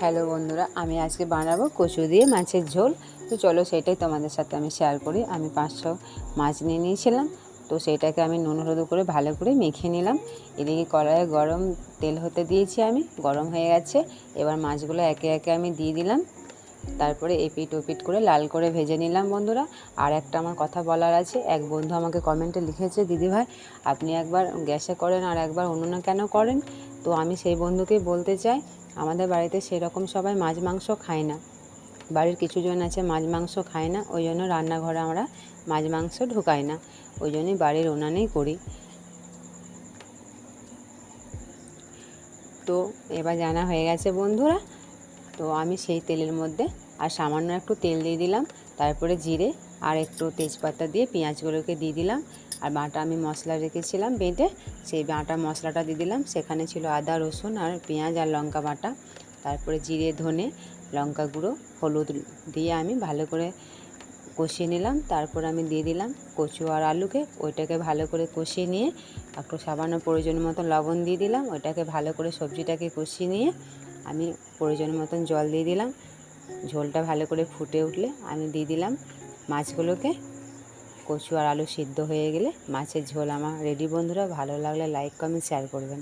Hello বন্ধুরা, আমি আজকে বানাবো কচু দিয়ে মাছের ঝোল। তো চলো সেটাই তোমাদের সাথে আমি শেয়ার করি। আমি 500 মাছ নিয়ে নিয়েছিলাম। তো সেটাকে আমি নুন হলুদ করে ভালো করে মেখে নিলাম। এদিকে কড়াইয়ে গরম তেল হতে দিয়েছি, আমি গরম হয়ে গেছে। এবার মাছগুলো একে একে আমি দিয়ে দিলাম। তারপরে এপিট ওপিট করে লাল করে ভেজে নিলাম বন্ধুরা। আর একটা আমার কথা বলার আছে। এক বন্ধু আমাকে কমেন্টে লিখেছে, দিদিভাই আপনি একবার গ্যাসে করেন আর একবার উনুনে কেন করেন? তো আমি সেই বন্ধুকেই বলতে চাই, আমাদের বাড়িতে সেরকম সবাই মাছ মাংস খায় না। বাড়ির কিছুজন আছে মাছ মাংস খায় না, ওই জন্য রান্নাঘরে আমরা মাছ মাংস ঢুকাই না, ওই জন্যই বাড়ির উনানেই করি। তো এবার জানা হয়ে গেছে বন্ধুরা। তো আমি সেই তেলের মধ্যে আর সামান্য একটু তেল দিয়ে দিলাম। তারপরে জিরে আর একটু তেজপাতা দিয়ে পেঁয়াজগুলোকে দিয়ে দিলাম। আর বাটা আমি মশলা রেখেছিলাম বেটে, সেই বাটা মশলাটা দিয়ে দিলাম। সেখানে ছিল আদা রসুন আর পেঁয়াজ আর লঙ্কা বাটা। তারপরে জিরে ধনে লঙ্কা গুঁড়ো হলুদ দিয়ে আমি ভালো করে কষিয়ে নিলাম। তারপর আমি দিয়ে দিলাম কচু আর আলুকে, ওইটাকে ভালো করে কষিয়ে নিয়ে একটু সামান্য প্রয়োজন মতন লবণ দিয়ে দিলাম। ওইটাকে ভালো করে সবজিটাকে কষিয়ে নিয়ে আমি প্রয়োজন মতন জল দিয়ে দিলাম। ঝোলটা ভালো করে ফুটে উঠলে আমি দিয়ে দিলাম মাছগুলোকে। কচু আর আলু সিদ্ধ হয়ে গেলে মাছের ঝোল আমার রেডি বন্ধুরা। ভালো লাগলে লাইক কমেন্ট শেয়ার করবেন।